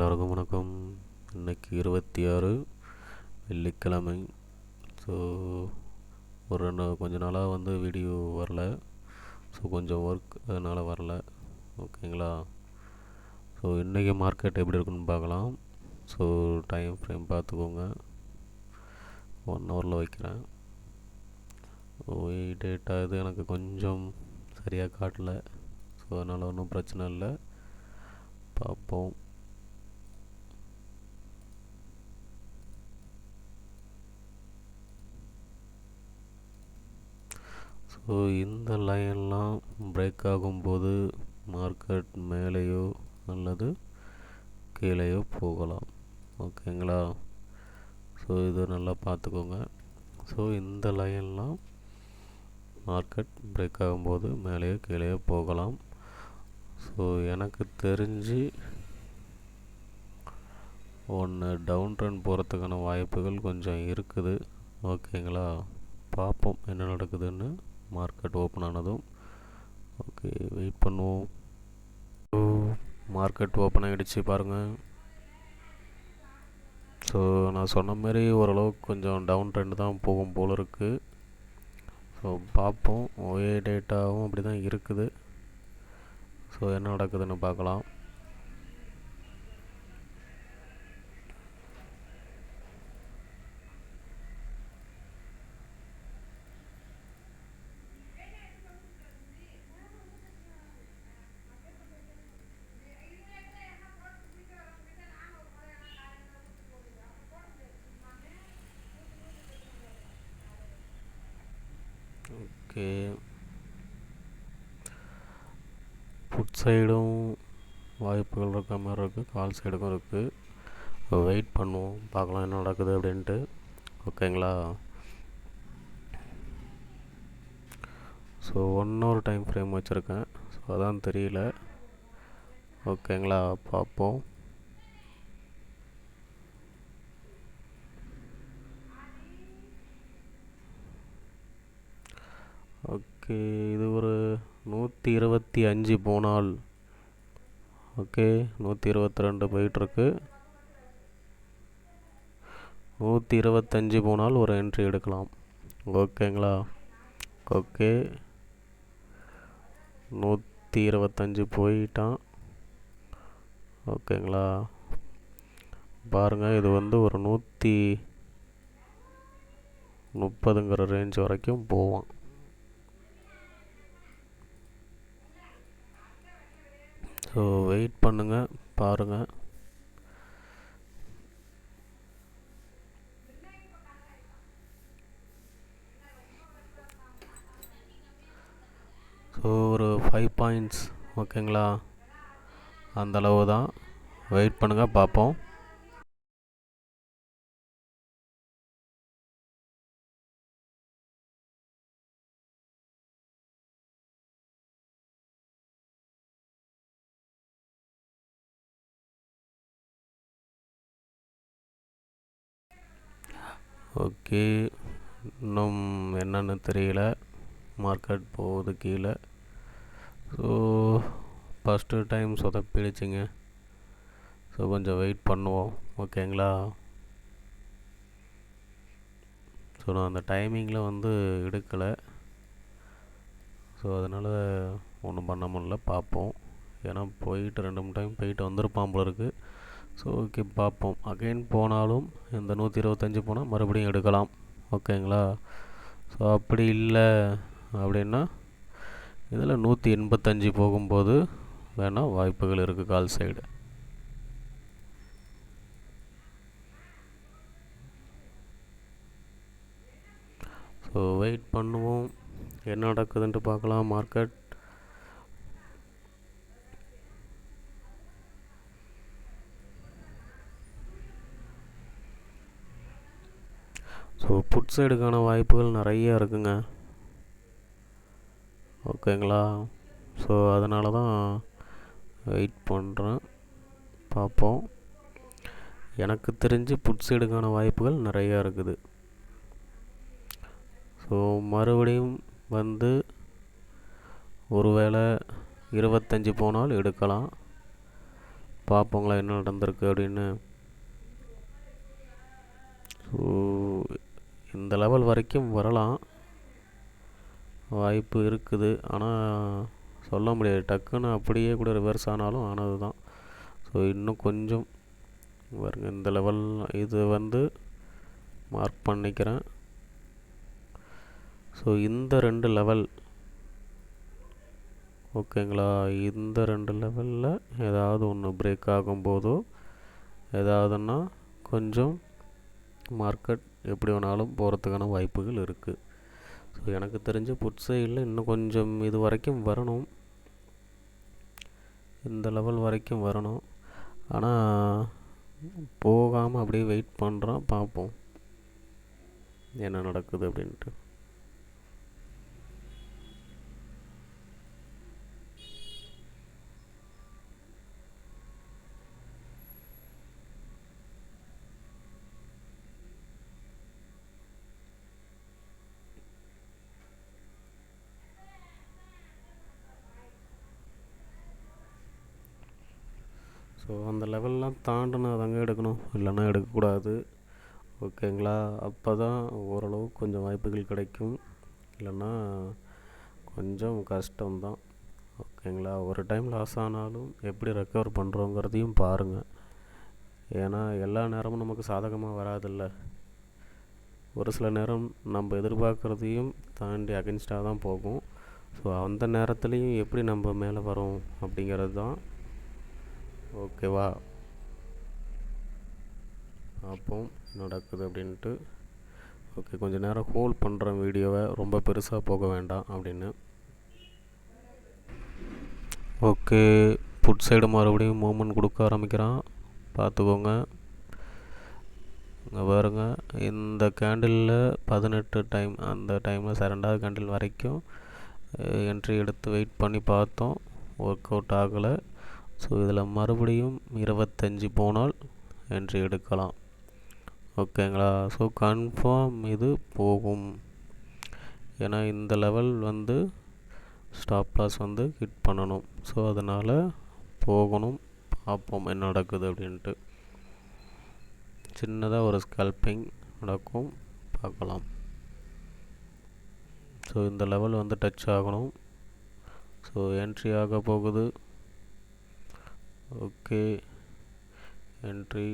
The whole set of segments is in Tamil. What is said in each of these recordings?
எல்லோருக்கும் வணக்கம். இன்றைக்கி 26 வெள்ளிக்கிழமை. ஸோ கொஞ்ச நாளாக வீடியோ வரல. ஸோ கொஞ்சம் ஒர்க் அதனால் வரல. ஓகேங்களா. ஸோ இன்றைக்கி மார்க்கெட் எப்படி இருக்குன்னு பார்க்கலாம். ஸோ டைம் ஃப்ரேம் பார்த்துக்கோங்க. 1 ஹவரில் வைக்கிறேன். டேட்டா இது எனக்கு கொஞ்சம் சரியாக காட்டலை. ஸோ அதனால் ஒன்றும் பிரச்சனை இல்லை, பார்ப்போம். ஸோ இந்த லைன்லாம் பிரேக் ஆகும்போது மார்க்கெட் மேலேயோ அல்லது கீழேயோ போகலாம். ஓகேங்களா. ஸோ இது நல்லா பார்த்துக்கோங்க. ஸோ இந்த லைன்லாம் மார்க்கெட் பிரேக் ஆகும்போது மேலேயோ கீழேயோ போகலாம். ஸோ எனக்கு தெரிஞ்சு ஒன்று டவுன் ட்ரெண்ட் போகிறதுக்கான வாய்ப்புகள் கொஞ்சம் இருக்குது. ஓகேங்களா. பார்ப்போம் என்ன நடக்குதுன்னு மார்க்கெட் ஓப்பன் ஆனதும். ஓகே, வெயிட் பண்ணுவோம். ஸோ மார்க்கெட் ஓப்பன் ஆகிடுச்சு பாருங்கள். ஸோ நான் சொன்ன மாதிரி ஓரளவுக்கு கொஞ்சம் டவுன் ட்ரெண்ட் தான் போகும் போல் இருக்குது. ஸோ பார்ப்போம். ஓஏ டேட்டாவும் அப்படி தான் இருக்குது. ஸோ என்ன நடக்குதுன்னு பார்க்கலாம். ஓகே, புட் சைடும் வாய்ப்புகள் இருக்க மாதிரி இருக்குது, கால் சைடுக்கும் இருக்குது. வெயிட் பண்ணுவோம், பார்க்கலாம் என்ன நடக்குது அப்படின்ட்டு. ஓகேங்களா. ஸோ 1 ஹவர் டைம் ஃப்ரேம் வச்சுருக்கேன். ஸோ அதான் தெரியல. ஓகேங்களா, பார்ப்போம். ஓகே, இது ஒரு 125 போனால், ஓகே 122 போயிட்டுருக்கு. 125 போனால் ஒரு என்ட்ரி எடுக்கலாம். ஓகேங்களா. ஓகே, 125 போயிட்டான். ஓகேங்களா. பாருங்கள், இது ஒரு 130ங்கிற ரேஞ்ச் வரைக்கும் போவான். ஸோ வெயிட் பண்ணுங்கள், பாருங்கள். ஸோ ஒரு 5 பாயிண்ட்ஸ், ஓகேங்களா, அந்தளவு தான். வெயிட் பண்ணுங்கள், பார்ப்போம். ஓகே, இன்னும் என்னன்னு தெரியல. மார்க்கெட் போகுது கீழே. ஸோ ஃபஸ்ட்டு டைம் சொதப்பிடுச்சிங்க. ஸோ கொஞ்சம் வெயிட் பண்ணுவோம். ஓகேங்களா. ஸோ நான் அந்த டைமிங்கில் எடுக்கலை. ஸோ அதனால் ஒன்றும் பண்ண முடியல, பார்ப்போம். ஏன்னா போயிட்டு 2-3 டைம் போயிட்டு வந்திருப்பான் போல இருக்குது. ஸோ ஓகே, பார்ப்போம். அகைன் போனாலும் இந்த 125 போனால் மறுபடியும் எடுக்கலாம். ஓகேங்களா. ஸோ அப்படி இல்லை அப்படின்னா இதில் 185 போகும்போது வேணால் வாய்ப்புகள் இருக்குது கால் சைடு. ஸோ வெயிட் பண்ணுவோம், என்ன நடக்குதுன்ட்டு பார்க்கலாம் மார்க்கெட். ஸோ புட் சைடுக்கான வாய்ப்புகள் நிறைய இருக்குங்க. ஓகேங்களா. ஸோ அதனால தான் வெயிட் பண்ணுறேன், பார்ப்போம். எனக்கு தெரிஞ்சு புட் சைடுக்கான வாய்ப்புகள் நிறையா இருக்குது. ஸோ மறுபடியும் ஒருவேளை 25 போனால் எடுக்கலாம். பார்ப்போங்களா என்ன நடந்திருக்கு அப்படின்னு. ஸோ இந்த லெவல் வரைக்கும் வரலாம், வாய்ப்பு இருக்குது. ஆனால் சொல்ல முடியாது, டக்குன்னு அப்படியே கூட ரிவர்ஸ் ஆனாலும் ஆனது தான். ஸோ இன்னும் கொஞ்சம் பாருங்க, இந்த லெவல் இது வந்து மார்க் பண்ணிக்கிறேன். ஸோ இந்த 2 லெவல் ஓகேங்களா, இந்த 2 லெவலில் ஏதாவது ஒன்று பிரேக் ஆகும்போதோ ஏதாவதுன்னா கொஞ்சம் மார்க்கெட் எப்படி வேணாலும் போகிறதுக்கான வாய்ப்புகள் இருக்குது. ஸோ எனக்கு தெரிஞ்ச புட் சைடில் இன்னும் கொஞ்சம் இது வரைக்கும் வரணும், இந்த லெவல் வரைக்கும் வரணும். ஆனால் போகாமல் அப்படியே வெயிட் பண்ணுறோம், பார்ப்போம் என்ன நடக்குது அப்படின்ட்டு. ஸோ அந்த லெவல்லாம் தாண்டினா தாங்க எடுக்கணும், இல்லைன்னா எடுக்கக்கூடாது. ஓகேங்களா, அப்போ தான் ஓரளவு கொஞ்சம் வாய்ப்புகள் கிடைக்கும், இல்லைன்னா கொஞ்சம் கஷ்டம்தான். ஓகேங்களா, ஒரு டைம் லாஸ் ஆனாலும் எப்படி ரெக்கவர் பண்ணுறோங்கிறதையும் பாருங்கள். ஏன்னா எல்லா நேரமும் நமக்கு சாதகமாக வராதில்ல, ஒரு சில நேரம் நம்ம எதிர்பார்க்குறதையும் தாண்டி அகென்ஸ்டாக தான் போகும். ஸோ அந்த நேரத்துலையும் எப்படி நம்ம மேலே வரோம் அப்படிங்கிறது தான். ஓகேவா, பார்ப்போம் நடக்குது அப்படின்ட்டு. ஓகே, கொஞ்சம் நேரம் ஹோல்ட் பண்ணுறேன் வீடியோவை, ரொம்ப பெருசாக போக வேண்டாம் அப்படின்னு. ஓகே, புட் சைடு மறுபடியும் மூவ்மெண்ட் கொடுக்க ஆரம்பிக்கிறான், பார்த்துக்கோங்க. இங்கே பாருங்க, இந்த கேண்டிலில் 18 டைம், அந்த டைமில் 2வது கேண்டில் வரைக்கும் என்ட்ரி எடுத்து வெயிட் பண்ணி பார்த்தோம், ஒர்க் அவுட் ஆகலை. ஸோ இதில் மறுபடியும் 25 போனால் என்ட்ரி எடுக்கலாம். ஓகேங்களா, ஸோ கன்ஃபார்ம் இது போகும். ஏன்னா இந்த லெவல் வந்து ஸ்டாப் லாஸ் வந்து ஹிட் பண்ணணும். ஸோ அதனால் போகணும், பார்ப்போம் என்ன நடக்குது அப்படின்ட்டு. சின்னதாக ஒரு ஸ்கல்பிங் நடக்கும், பார்க்கலாம். ஸோ இந்த லெவல் வந்து டச் ஆகணும். ஸோ என்ட்ரி ஆக போகுது. ஓகே, என்ட்ரி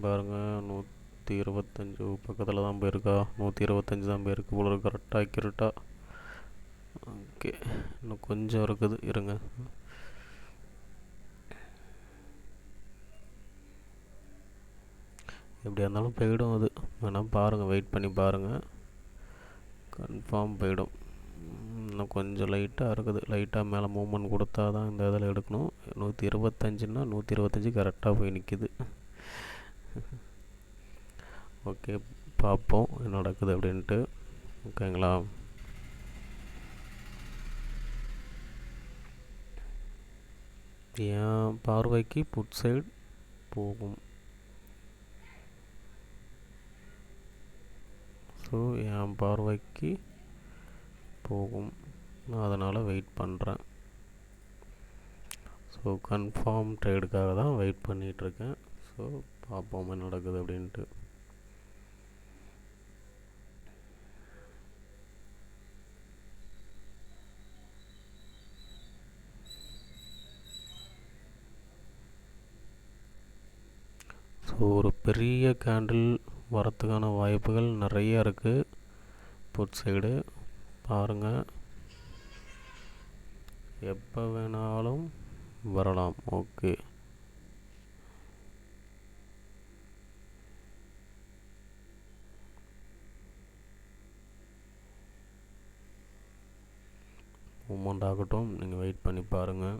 பாருங்கள், 125 பக்கத்தில் தான் போயிருக்கா, 125 தான் போயிருக்கு போல இருக்கு, கரெக்டாக அக்யூரேட்டாக. ஓகே, இன்னும் கொஞ்சம் இருக்குது, இருங்க. எப்படியா இருந்தாலும் போயிடும் அது, வேணால் பாருங்கள், வெயிட் பண்ணி பாருங்கள், கன்ஃபார்ம் போயிடும். இன்னும் கொஞ்சம் லைட்டாக இருக்குது, லைட்டாக மேலே மூவ்மெண்ட் கொடுத்தா தான் இந்த இதில் எடுக்கணும். 125ன்னா 125 கரெக்டாக போய் நிற்கிது. ஓகே, பார்ப்போம் என்ன நடக்குது அப்படின்ட்டு. ஓகேங்களா, என் பார்வைக்கு புட் சைடு போகும். ஸோ என் பார்வைக்கு போகும், நான் அதனால் வெயிட் பண்ணுறேன். ஸோ கன்ஃபார்ம் ட்ரேடுக்காக தான் வெயிட் பண்ணிகிட்ருக்கேன். ஸோ பார்ப்போம் என்ன நடக்குது அப்படின்ட்டு. ஸோ ஒரு பெரிய கேண்டில் வரத்துக்கான வாய்ப்புகள் நிறைய இருக்குது புட் சைடு, பாருங்கள், எப்போ வேணாலும் வரலாம். ஓகே, மூமெண்ட் ஆகட்டும், நீங்கள் வெயிட் பண்ணி பாருங்கள்.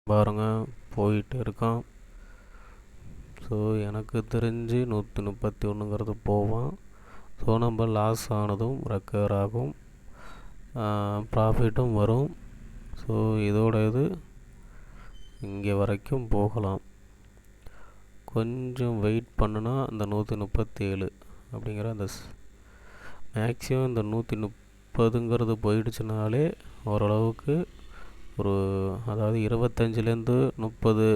பாருங்கள், போயிட்டு இருக்கான். ஸோ எனக்கு தெரிஞ்சு 131ங்கிறது போவான். ஸோ நம்ம லாஸ் ஆனதும் ரெக்கவர் ஆகும், ப்ராஃபிட்டும் வரும். ஸோ இதோட இது இங்கே வரைக்கும் போகலாம். கொஞ்சம் வெயிட் பண்ணுனா அந்த 137 அப்படிங்கிற அந்த மேக்ஸிமம் இந்த 130ங்கிறது போயிடுச்சுனாலே ஓரளவுக்கு ஒரு, அதாவது 25லேருந்து 30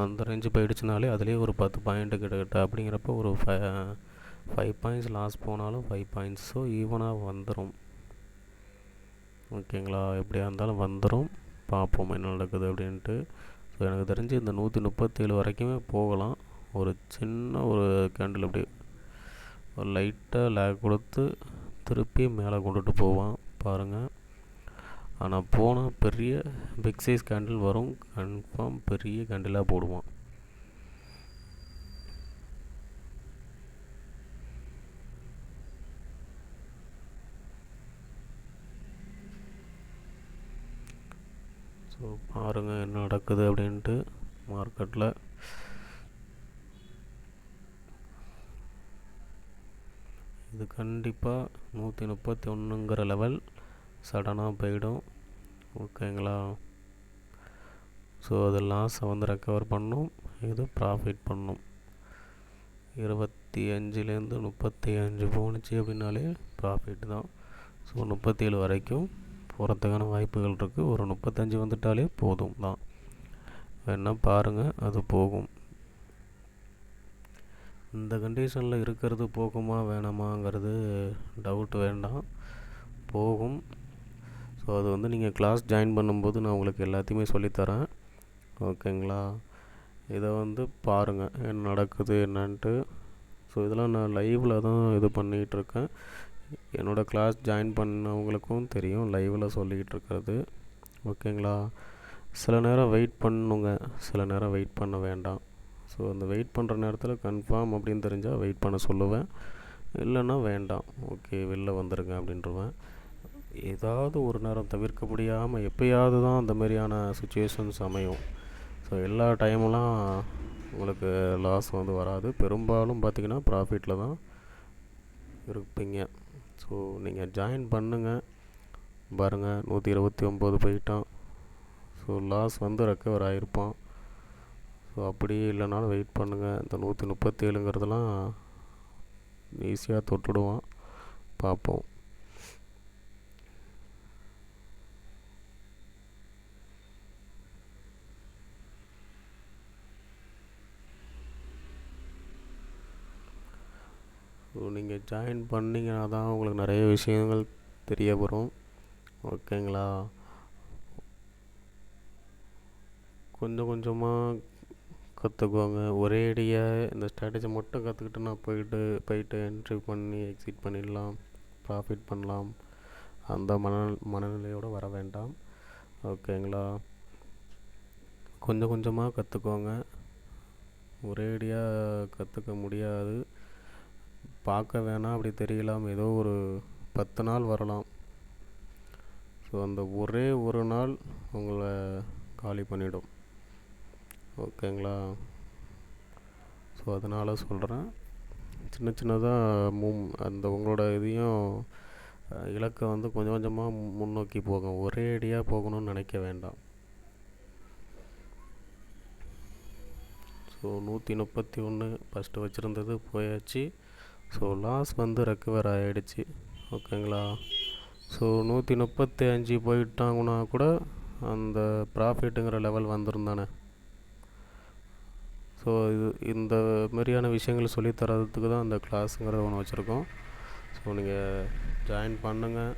அந்த ரேஞ்சு போயிடுச்சுனாலே அதுலேயே ஒரு 10 பாயிண்ட்டு கிட்டக்கிட்ட. அப்படிங்கிறப்ப ஒரு 5 பாயிண்ட்ஸ் லாஸ் போனாலும் 5 பாயிண்ட்ஸ் ஸோ ஈவனாக வந்துடும். ஓகேங்களா, எப்படியா இருந்தாலும் வந்துடும். பார்ப்போம் என்ன நடக்குது அப்படின்ட்டு. ஸோ எனக்கு தெரிஞ்சு இந்த 137 வரைக்குமே போகலாம். ஒரு சின்ன ஒரு கேண்டில் அப்படி ஒரு லைட்டாக லேக் கொடுத்து திருப்பி மேலே கொண்டுட்டு போவான் பாருங்கள். ஆனால் போனால் பெரிய பிக் சைஸ் கேண்டில் வரும், கன்ஃபார்ம் பெரிய கேண்டிலாக போடுவான். ஸோ பாருங்கள் என்ன நடக்குது அப்படின்ட்டு மார்க்கெட்டில். இது கண்டிப்பாக 131ங்கிற லெவல் சடனாக போயிடும். ஓகேங்களா, ஸோ அது லாஸை வந்து ரெக்கவர் பண்ணும், இது ப்ராஃபிட் பண்ணும். 25லேருந்து 35 போணுச்சு அப்படின்னாலே ப்ராஃபிட் தான். ஸோ 37 வரைக்கும் போகிறதுக்கான வாய்ப்புகள் இருக்குது. ஒரு 35 வந்துட்டாலே போதும் தான். வேணா பாருங்கள், அது போகும். இந்த கண்டிஷனில் இருக்கிறது போகுமா வேணாமாங்கிறது டவுட் வேண்டாம், போகும். ஸோ அது வந்து நீங்கள் கிளாஸ் ஜாயின் பண்ணும்போது நான் உங்களுக்கு எல்லாத்தையுமே சொல்லித்தரேன். ஓகேங்களா, இதை வந்து பாருங்கள் என்ன நடக்குது என்னன்ட்டு. ஸோ இதெல்லாம் நான் லைவில் தான் இது பண்ணிகிட்ருக்கேன். என்னோடய கிளாஸ் ஜாயின் பண்ணவங்களுக்கும் தெரியும் லைவில் சொல்லிக்கிட்டு இருக்கிறது. ஓகேங்களா, சில நேரம் வெயிட் பண்ணுங்க, சில நேரம் வெயிட் பண்ண வேண்டாம். ஸோ அந்த வெயிட் பண்ணுற நேரத்தில் கன்ஃபார்ம் அப்படின்னு தெரிஞ்சால் வெயிட் பண்ண சொல்லுவேன், இல்லைன்னா வேண்டாம், ஓகே வெளில வந்துடுங்க அப்படின்றவேன். ஏதாவது ஒரு நேரம் தவிர்க்க முடியாமல் எப்போயாவது தான் அந்த மாதிரியான சுச்சுவேஷன்ஸ் அமையும். ஸோ எல்லா டைமெல்லாம் உங்களுக்கு லாஸ் வந்து வராது. பெரும்பாலும் பார்த்திங்கன்னா ப்ராஃபிட்டில் தான் இருப்பீங்க. ஸோ நீங்கள் ஜாயின் பண்ணுங்கள். பாருங்கள் 129 போயிட்டான். ஸோ லாஸ் வந்து ரெக்கவர் ஆகிருப்பான். ஸோ அப்படியே இல்லைனாலும் வெயிட் பண்ணுங்கள். இந்த 137ங்கிறதெல்லாம் ஈஸியாக தொட்டுடுவான், பார்ப்போம். ஸோ நீங்கள் ஜாயின் பண்ணிங்கன்னா தான் உங்களுக்கு நிறைய விஷயங்கள் தெரிய வரும். ஓகேங்களா, கொஞ்சம் கொஞ்சமாக கற்றுக்குவாங்க. ஒரேடியாக இந்த ஸ்ட்ராட்டஜி மட்டும் கற்றுக்கிட்டு நான் போயிட்டு என்ட்ரி பண்ணி எக்ஸிட் பண்ணிடலாம், ப்ராஃபிட் பண்ணலாம், அந்த மனநிலையோடு வர வேண்டாம். ஓகேங்களா, கொஞ்சம் கொஞ்சமாக கற்றுக்கோங்க. ஒரேடியாக கற்றுக்க முடியாது, பார்க்க வேணாம் அப்படி தெரியலாம். ஏதோ ஒரு 10 நாள் வரலாம். ஸோ அந்த ஒரே ஒரு நாள் உங்களை காலி பண்ணிவிடும். ஓகேங்களா, ஸோ அதனால் சொல்கிறேன், சின்ன சின்னதாக அந்த உங்களோட இதையும் இலக்கை வந்து கொஞ்சம் கொஞ்சமாக முன்னோக்கி போகும், ஒரே அடியாக போகணும்னு நினைக்க வேண்டாம். ஸோ 131 ஃபஸ்ட்டு வச்சுருந்தது போயாச்சு. ஸோ லாஸ் வந்து ரெக்கவர் ஆகிடுச்சு. ஓகேங்களா, ஸோ 135 போயிட்டாங்கன்னா கூட அந்த ப்ராஃபிட்டுங்கிற லெவல் வந்துருந்தானே. ஸோ இந்த மாதிரியான விஷயங்கள் சொல்லித்தரதுக்கு தான் அந்த கிளாஸுங்கிறத ஒன்று வச்சுருக்கோம். ஸோ நீங்கள் ஜாயின் பண்ணுங்கள்,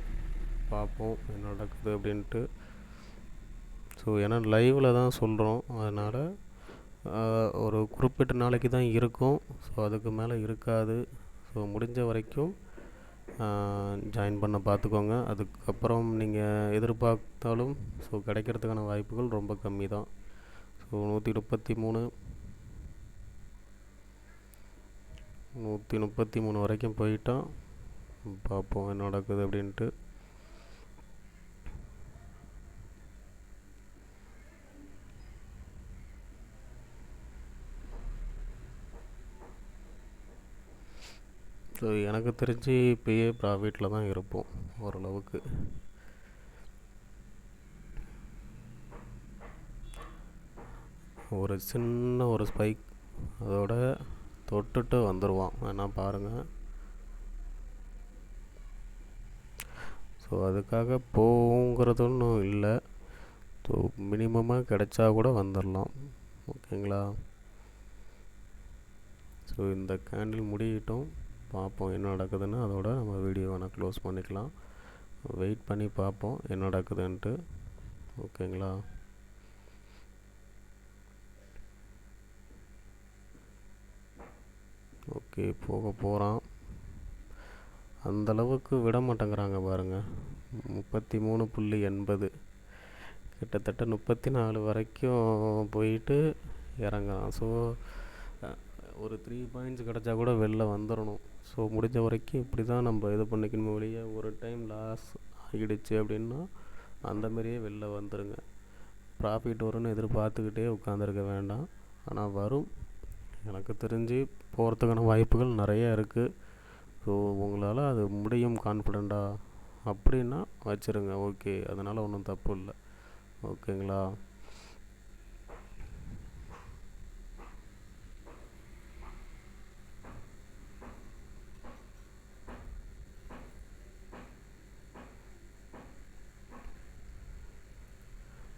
பார்ப்போம் என்ன நடக்குது அப்படின்ட்டு. ஸோ ஏன்னா லைவில் தான் சொல்கிறோம், அதனால் ஒரு குறிப்பிட்ட நாளைக்கு தான் இருக்கும். ஸோ அதுக்கு மேலே இருக்காது. ஸோ முடிஞ்ச வரைக்கும் ஜாயின் பண்ண பார்த்துக்கோங்க. அதுக்கப்புறம் நீங்கள் எதிர்பார்த்தாலும் ஸோ கிடைக்கிறதுக்கான வாய்ப்புகள் ரொம்ப கம்மி தான். ஸோ 133 வரைக்கும் போயிட்டான், பார்ப்போம் என்ன நடக்குது அப்படின்ட்டு. ஸோ எனக்கு தெரிஞ்சு இப்போயே ப்ராஃபிட்டில் தான் இருப்போம் ஓரளவுக்கு. ஒரு சின்ன ஒரு ஸ்பைக் அதோட தொட்டுட்டு வந்துடுவான், வேணால் பாருங்கள். ஸோ அதுக்காக போங்கிறது ஒன்றும் இல்லை. ஸோ மினிமமாக கிடைச்சா கூட வந்துடலாம், ஓகேங்களா. ஸோ இந்த கேண்டில் முடியட்டும், பார்ப்போம் என்ன நடக்குதுன்னு. அதோட நம்ம வீடியோ வேணால் க்ளோஸ் பண்ணிக்கலாம். வெயிட் பண்ணி பார்ப்போம் என்ன நடக்குதுன்ட்டு, ஓகேங்களா. ஓகே, போக போகிறான். அந்தளவுக்கு விட மாட்டேங்கிறாங்க பாருங்கள். 33.80 கிட்டத்தட்ட 34 வரைக்கும் போயிட்டு இறங்குறான். ஸோ ஒரு 3 பாயிண்ட்ஸ் கிடச்சா கூட வெளில வந்துடணும். ஸோ முடிஞ்ச வரைக்கும் இப்படி தான் நம்ம இது பண்ணிக்கணும் ஒழிய, ஒரு டைம் லாஸ் ஆகிடுச்சு அப்படின்னா அந்தமாரியே வெளில வந்துடுங்க. ப்ராஃபிட் வரும்னு எதிர்பார்த்துக்கிட்டே உட்காந்துருக்க வேண்டாம். ஆனால் வரும், எனக்கு தெரிஞ்சு போகிறதுக்கான வாய்ப்புகள் நிறையா இருக்குது. ஸோ உங்களால் அது முடியும் கான்ஃபிடெண்ட்டாக அப்படின்னா வச்சுருங்க, ஓகே. அதனால் ஒன்றும் தப்பு இல்லை, ஓகேங்களா.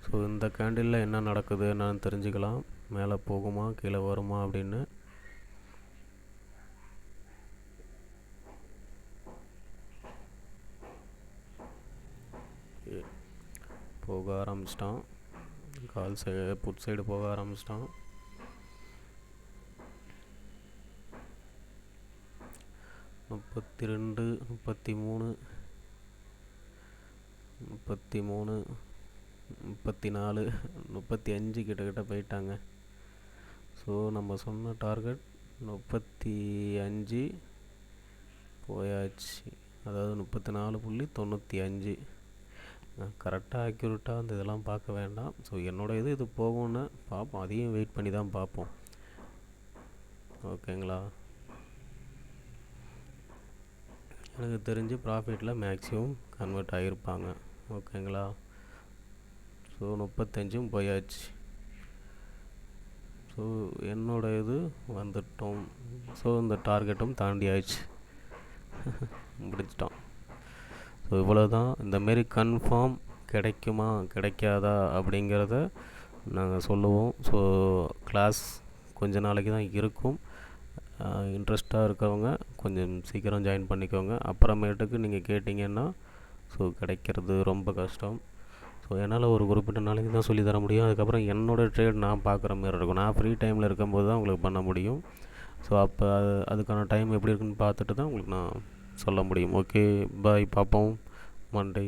ஸோ இந்த கேண்டிலில் என்ன நடக்குது என்னன்னு தெரிஞ்சுக்கலாம். மேலே போகுமா கீழே வருமா அப்படின்னு. போக ஆரம்பிச்சிட்டான், கால் சைடு புட் சைடு போக ஆரம்பிச்சிட்டான். 32, 33, 34, 35 கிட்டக்கிட்ட போயிட்டாங்க. ஸோ நம்ம சொன்ன டார்கெட் 35 போயாச்சு, அதாவது 34.95. கரெக்டாக அக்யூரேட்டாக அந்த இதெல்லாம் பார்க்க வேண்டாம். ஸோ என்னோடய இது போகும்னு பார்ப்போம், அதையும் வெயிட் பண்ணி தான் பார்ப்போம், ஓகேங்களா. எனக்கு தெரிஞ்சு ப்ராஃபிட்டில் மேக்ஸிமம் கன்வெர்ட் ஆகியிருப்பாங்க, ஓகேங்களா. ஸோ 35 போயாச்சு. ஸோ என்னோடய இது வந்துட்டோம். ஸோ இந்த டார்கெட்டும் தாண்டி ஆயிடுச்சு, முடிச்சிட்டோம். ஸோ இவ்வளோ தான். இந்தமாரி கன்ஃபார்ம் கிடைக்குமா கிடைக்காதா அப்படிங்கிறத நாங்கள் சொல்லுவோம். ஸோ கிளாஸ் கொஞ்ச நாளைக்கு தான் இருக்கும். இன்ட்ரெஸ்ட்டாக இருக்கவங்க கொஞ்சம் சீக்கிரம் ஜாயின் பண்ணிக்கோங்க. அப்புறமேட்டுக்கு நீங்கள் கேட்டிங்கன்னா ஸோ கிடைக்கிறது ரொம்ப கஷ்டம். ஸோ என்னால் ஒரு குறிப்பிட்ட நாளைக்கு தான் சொல்லி தர முடியும். அதுக்கப்புறம் என்னோடய ட்ரேட் நான் பார்க்குற மாரி இருக்கும். நான் ஃப்ரீ டைமில் இருக்கும்போது தான் உங்களுக்கு பண்ண முடியும். ஸோ அப்போ அதுக்கான டைம் எப்படி இருக்குன்னு பார்த்துட்டு தான் உங்களுக்கு நான் சொல்ல முடியும். ஓகே, பாய், பார்ப்போம் மண்டே.